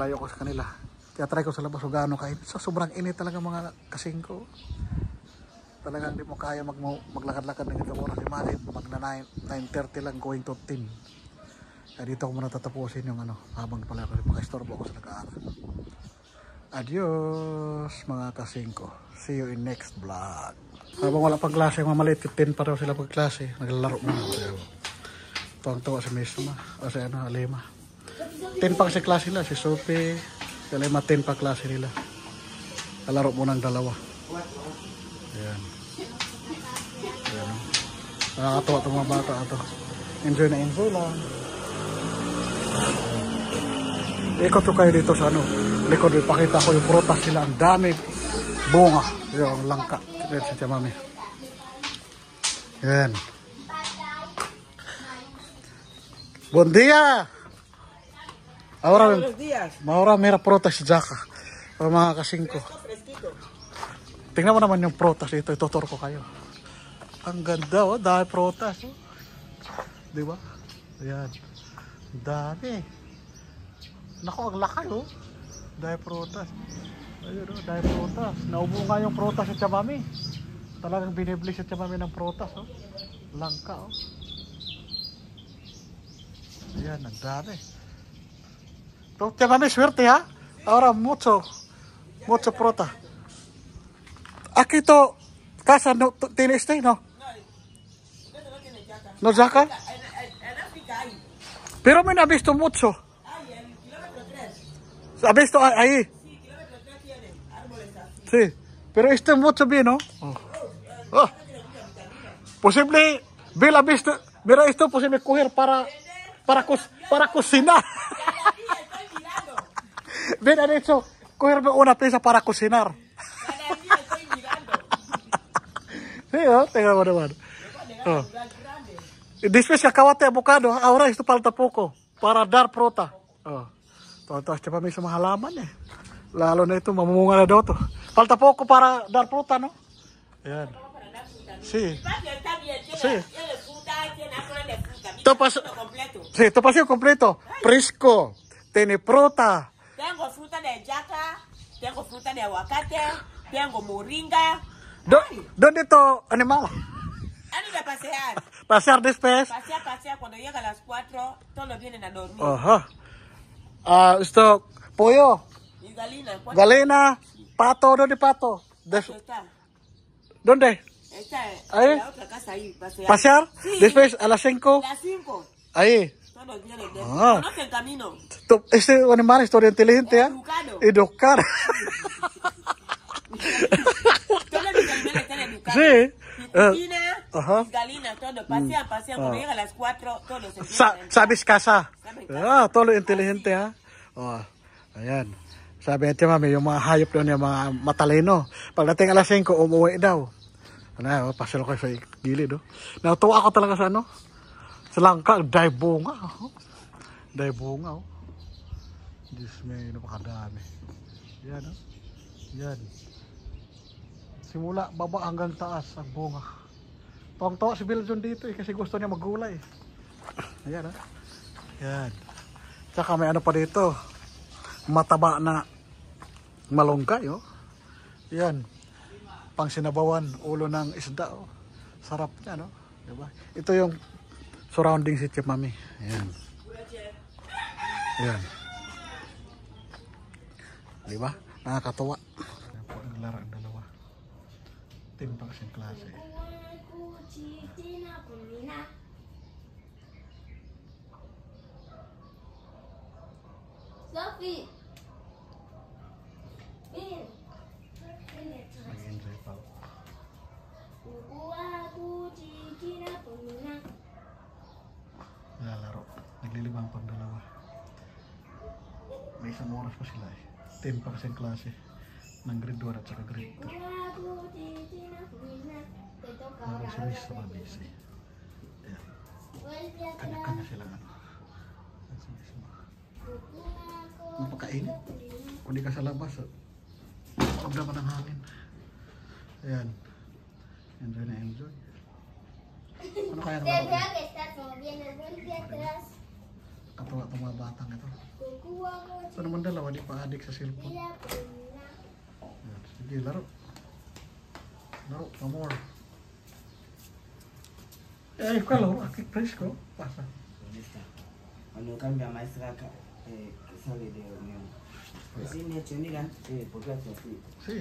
Layo ko sa kanila. Kaya try ko sa labas kung gaano kainit. So, sobrang init talaga mga kasing ko. Talagang hindi mo kaya maglakad-lakad ng itong oras. Imagine, magna 9:30 lang going to 10. Kaya dito ko muna tatapusin yung habang pala ako makaistorbo ako sa nag-aaral. Adios mga kasing ko. See you in next vlog. Habang wala pang klase, mga maliit, 10 pa daw sila pag klase. Naglalaro muna ako. Tuwang-tuwa si Misma. O si Alema. 10 pa kasi klase nila. Si Sophie, si Alema 10 pa klase nila. Nalaro muna ng dalawa. Ayan. Ayan. Nakakatuwa itong mga bata ito. Enjoy na enjoy lang. Ikot ko kayo dito sa likod. Ipakita ko yung prutas sila. Ang dami bunga. Yung langka. Ayan si Tia Mami. Ayan. Bon dia! Ahora mera prutas si Jaka. Mga kasingko. Tingnan mo naman yung prutas dito. Itutur ko kayo. Ang ganda dahil prutas. Diba? Ayan. Dami. Naku, ang laki dahil prutas. Ayun dahil prutas. Naubo nga yung prutas sa Tia Mami. Talagang binibili sa Tia Mami ng prutas. Langka. Ayan, ang dami. Ito, Tia Mami, swerte ha. Ahora mucho fruta. Aquí to, casa no tiene no? No saca? Pero me ha visto mucho. ¿Ha visto ahí? Sí, pero este mucho bien, ¿no? Oh. Posible, ve la vista, mira esto posible coger para cocinar. Ven, han hecho cogerme una pieza para cocinar. Sí, tenga buena mano. Después se acabaste abocado, ahora esto falta poco para dar fruta. Todos Tia Mami sa mga halaman eh. Lalo na ito, mamumunga na daw to. Falta poco para dar fruta, no? Ayan. Sí. Sí. Tu paseo completo. Fresco. Tiene fruta. Tengo fruta de yaca, tengo fruta de aguacate, tengo moringa. ¿Dónde to animal? Antes de pasear. Pasear después. Pasear. Cuando llega a las 4, todos vienen a dormir. Ajá. Esto, pollo. Y galina. Galina, pato, ¿dónde pato? Está. ¿Dónde? Está ahí. En la otra casa ahí, pasear. ¿Pasear? Sí. Después a las 5. Las 5. Ahí. Todos vienen de conoce el camino. Este animal es inteligente, ¿eh? Educado. Todos los animales están educados. Sí. Gallina, galina, todo. Pasean. Cuando llega a las 4, todos se empiezan. Sabes casa. Todo inteligente, ¿eh? Ayan. Sabi niya, Mami, yung mga hayop doon, yung mga matalino. Pagdating alas 5, umuwi daw. Pasyal ko sa gilid, Natuwa ako talaga sa sa langka, dahil bunga. Dahil bunga, Diyos may napakadami. Yan, Yan. Simula baba hanggang taas ang bunga. Tuwang-tuwa si Bill John dito kasi gusto niya maggulay. Ayan, Yan. Tsaka may pa dito. Mataba na malunggay, Yan. Pang sinabawan, ulo ng isda, Sarap niya, Diba? Ito yung surrounding si Tia Mami. Ayan. Ayan. Diba? Nakakatuwa. Ayan po, naglaro ang dalawa. Team pa kasing klase. Sophie! Bin! Nag-enjoy pa. Lalaro. Naglilibang pang dalawa. May isang oras pa sila eh. 10 pa kasing klase. Ng grade 1 at saka grade 2. Habang si Miss na busy. Ayan. Kanya-kanya sila Si Miss mo. Napakainit. Kung di ka sa labas, huwag naman ang hangin. Ayan. Enjoy na enjoy. Ano kaya naman? Tendrá que estar moviendo el buen de atrás. Katuwa itong mga batang ito. Ito naman dalawa, di pa adik sa cellphone. Ayan, sige, laro. Laro, more. Eh, kalau akik presko, pasa. Cuando cambia maestra acá, que sale de unión. Así me ha hecho, mira, porque hace así. Sí,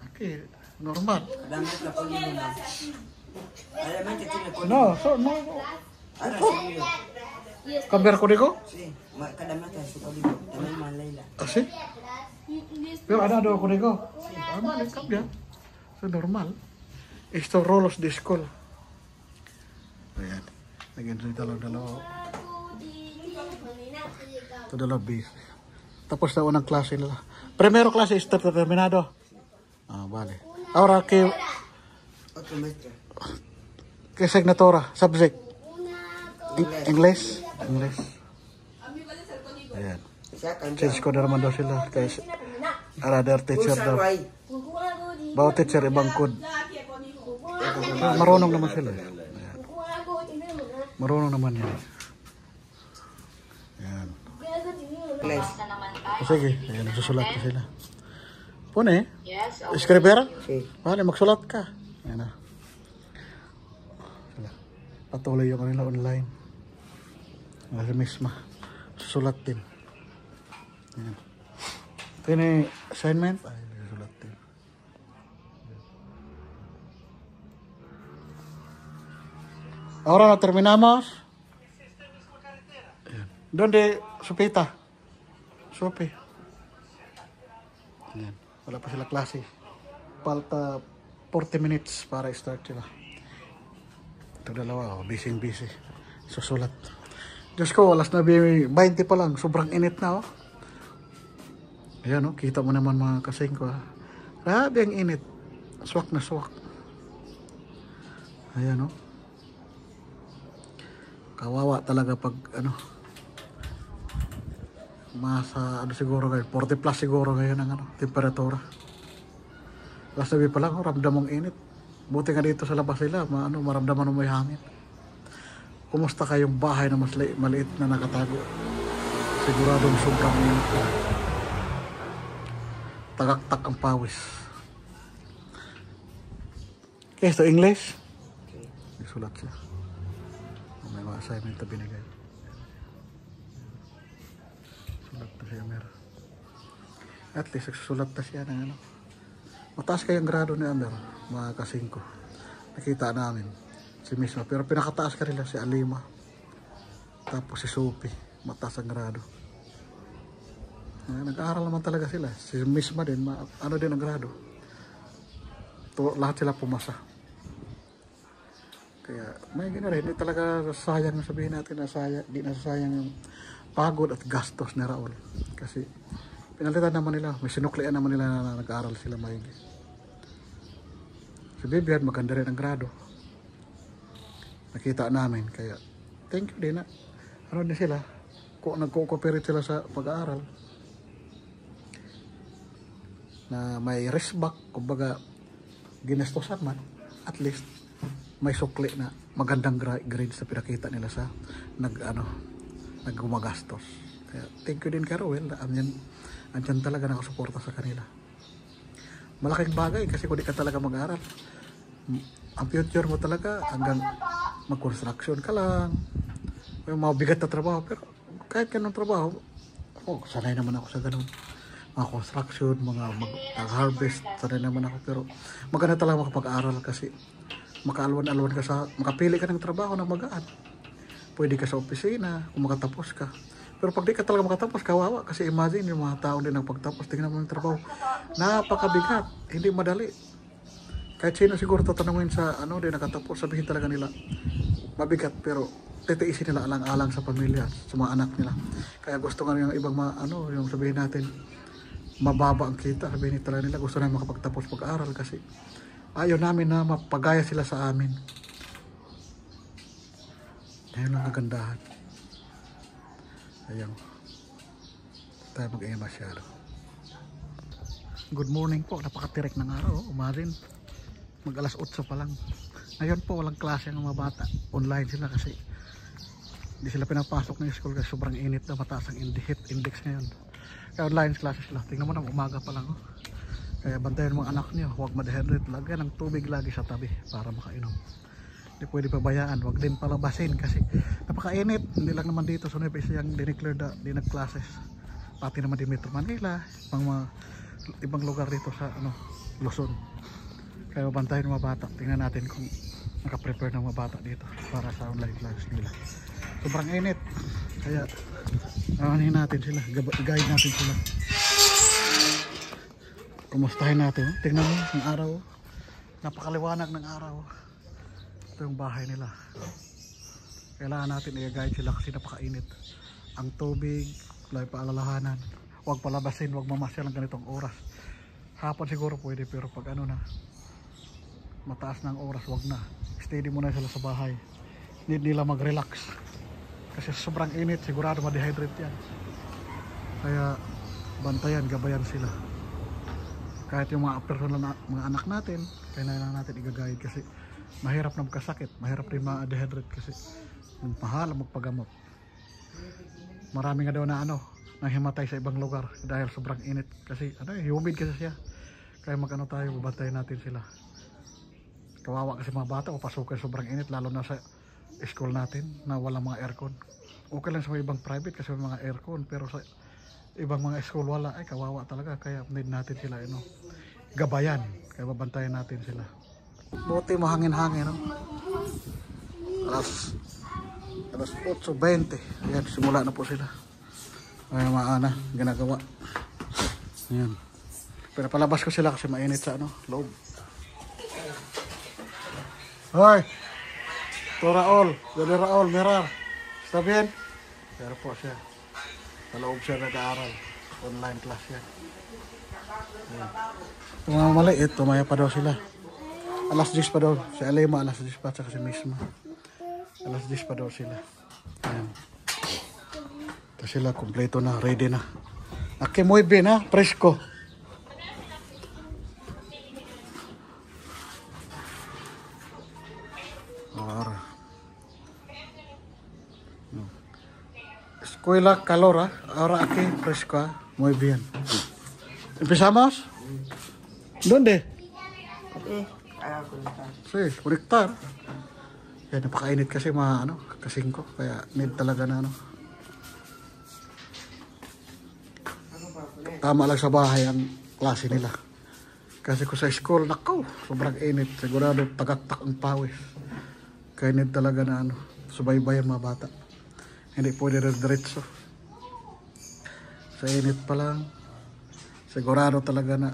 aquí, normal. Cada maestra pone una. Cada maestra tiene código. No, no. Ahora sí, mira. Cambiar código? Sí, cada maestra su código. También más Leila. ¿Ah, sí? Pero ada código. Normal, cambia. Eso normal. Esto rolos de escuela. Ayan. Lagyan rin dalawa. Ito dalawa base. Tapos na unang klase nila. Primero klase is terminado. Ah, vale. Ahora que Otro maestro. ¿qué asignatura? Subject? English? English. Ayan. Change ko na naman daw sila. Kasi another teacher daw. Úsalo ahí. Bawat teacher ibang code. Marunong naman sila. Ayan. Marunong naman yan. Ayan. Inglés. Sige, ayan, nagsusulat na sila. Pune, escribir? Sí. Vale, magsulat ka. Ayan na. Sila. Patuloy yung kanila online. Nasa misma. Susulat din. Ayan. Ito yung assignment. Ay, nagsusulat din. Ahora no terminamos. Ayan. ¿Dónde Supita? Supi. Ayan. Wala pa sila klase. Falta 40 minutes para start sila. Ito dalawa, oh, busy. Susulat. Diyos ko, alas 9:20 pa lang. Sobrang init na, oh. Ayan, oh. Kita mo naman mga kasing ko, ah. Grabe ang init. Swak na swak. Ayan, oh. Kawawa talaga pag, masa, siguro ngayon, 40 plus siguro ngayon ang, temperatura. Alas 9 pa lang, oh, ramdam mong init. Buti nga dito sa labas nila, maramdaman mo may hangin. Kumusta kayong bahay na mas maliit na nakatago? Siguradong sobrang init. Tagaktak ang pawis. Okay, so English? Isulat siya. May mga assignment na binigay. Sulat na siya meron. At least sulat na siya ng mataas kayong grado ni Amer, mga kasingko. Nakita namin si Misma, pero pinakataas ka nila si Alima, tapos si Sophie, mataas ang grado. Nag-aaral naman talaga sila. Si Misma din, din ang grado. Lahat sila pumasa. Kaya may gina rin, hindi talaga sayang, sabihin natin na di nasasayang yung pagod at gastos ni Raul. Kasi pinalitan naman nila, may sinuklian naman nila na nag-aaral sila maigi. Si Vivian, maganda rin ang grado. Nakita namin, kaya thank you din na. Din sila, nagko-cooperate sila sa pag-aaral. Na may risk back, kumbaga ginastosan man, at least may sukli na magandang grades na pinakita nila sa naggumagastos. Kaya thank you din kay Rowell, andyan talaga nakasuporta sa kanila. Malaking bagay kasi kung di ka talaga mag-aaral, ang future mo talaga hanggang mag-construction ka lang, may mga bigat na trabaho, pero kahit ganun trabaho, sanay naman ako sa ganun. Mga construction, mga harvest, sanay naman ako, pero maganda talaga makapag-aaral kasi makaalwan-alwan ka makapili ka ng trabaho na magaan. Pwede ka sa opisina kung makatapos ka. Pero pag di ka talaga makatapos, kawawa. Kasi imagine yung mga tao din ang pagtapos, tingnan mo yung trabaho. Napakabigat, hindi madali. Kahit sino siguro tatanungin sa din nakatapos, sabihin talaga nila, mabigat, pero titiisin nila alang-alang sa pamilya, sa mga anak nila. Kaya gusto nga yung ibang yung sabihin natin, mababa ang kita, sabihin talaga nila, gusto na makapagtapos pag-aaral kasi ayaw namin na mapagaya sila sa amin. Ayun ang kagandahan. Ayan. Tayo mag-iima masyado. Good morning po. Napakatirik ng araw. Umarin. Mag alas 8 pa lang. Ngayon po walang klase ng mga bata. Online sila kasi hindi sila pinapasok ng school kasi sobrang init na, mataas ang heat index ngayon. Kaya online classes sila. Tingnan mo na, umaga pa lang. Oh. Kaya bantayan mga anak niyo, huwag ma-dehydrate. Lagyan ng tubig lagi sa tabi para makainom. Hindi pwede pabayaan, huwag din palabasin kasi napakainit. Hindi lang naman dito, so may isa yung dineclare na dinag-classes. Pati naman di Metro Manila, ibang lugar dito sa Luzon. Kaya bantayan ng mga bata. Tingnan natin kung naka-prepare ng mga bata dito para sa online classes nila. Sobrang init. Kaya awanin natin sila, guide natin sila. Kumustahin natin. Tingnan mo ang araw. Napakaliwanag ng araw. Ito yung bahay nila. Kailangan natin i-guide sila kasi napakainit. Ang tubig, lay paalalahanan. Huwag palabasin, huwag mamasyal ng ganitong oras. Hapon siguro pwede, pero pag mataas ng oras, huwag na. Steady muna sila sa bahay. Need nila mag-relax. Kasi sobrang init, sigurado ma-dehydrate yan. Kaya bantayan, gabayan sila. Kahit yung mga personal na mga anak natin, kailangan natin i-guide kasi mahirap na magkasakit, mahirap rin ma-dehydrate kasi mahal magpagamot. Marami nga daw na nanghimatay sa ibang lugar dahil sobrang init kasi humid kasi siya. Kaya tayo, babantayan natin sila. Kawawa kasi mga bata papasukin sobrang init, lalo na sa school natin na walang mga aircon. Okay lang sa ibang private kasi may mga aircon, pero sa ibang mga school wala, ay kawawa talaga. Kaya need natin sila gabayan, kaya babantayan natin sila. Buti mahangin-hangin, alas 8:20. Ayan, simula na po sila. Ay maana ginagawa. Ayan, pero palabas ko sila kasi mainit sa loob. Hoy, to Raul, Dali Raul, Mirar. Está bien? Pero po siya. Sa loob siya nag-aaral. Online class yan. Ayan. Ito mga maliit, tumaya pa daw sila. Alas 10 pa daw. Si Alema, alas 10 pa, tsaka si Misma. Alas 10 pa daw sila. Ayan. Ito sila, kompleto na, ready na. Aquí muy bien, fresco. Escuela calor, ahora aquí fresco, muy bien. ¿Empezamos? ¿Dónde? Sí, conectar. Yan, napakainit kasi mga kasingko, kaya need talaga na tama lang sa bahay ang klase nila. Kasi kung sa school, nako, sobrang init, sigurado tagaktak ang pawis. Kaya need talaga na subaybayan mga bata. Hindi pwede diretso. Sa init pa lang, sigurado talaga na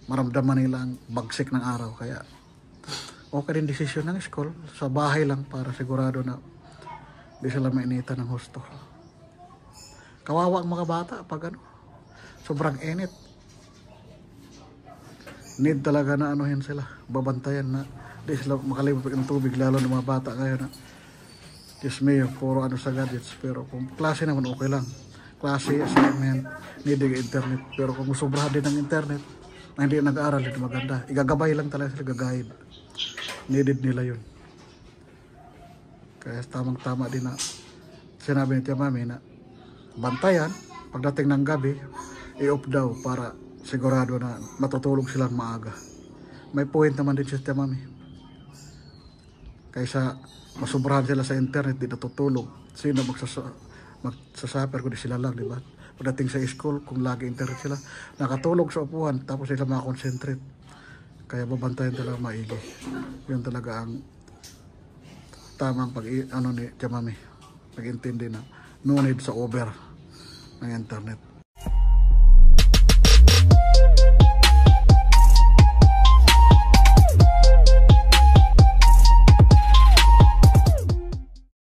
maramdaman nila ang bagsik ng araw. Kaya okay din desisyon ng school. Sa bahay lang para sigurado na di sila mainitan ng husto. Kawawa ang mga bata pag sobrang init. Need talaga na sila, babantayan na di sila makalibot ng tubig, lalo ng mga bata ngayon Diyos mayo, puro sa gadgets. Pero kung klase naman okay lang. Klase, assignment, need internet. Pero kung sobrahan din ng internet na hindi nag-aaral, hindi maganda. Igagabay lang talaga sila, gagahid. Needed nila yun. Kaya tamang-tama din na sinabi ni Tia Mami na bantayan, pagdating ng gabi, i-off daw para sigurado na matutulog silang maaga. May point naman din si Tia Mami. Kaysa masubrahan sila sa internet, di natutulog. Sino magsasuffer kung di sila lang, di ba? Pagdating sa school, kung lagi internet sila, nakatulog sa upuan, tapos sila makakonsentrate. Kaya babantayan talaga maigi. Yun talaga ang tamang ni Tia Mami. Pag-intindi na no need sa over ng internet.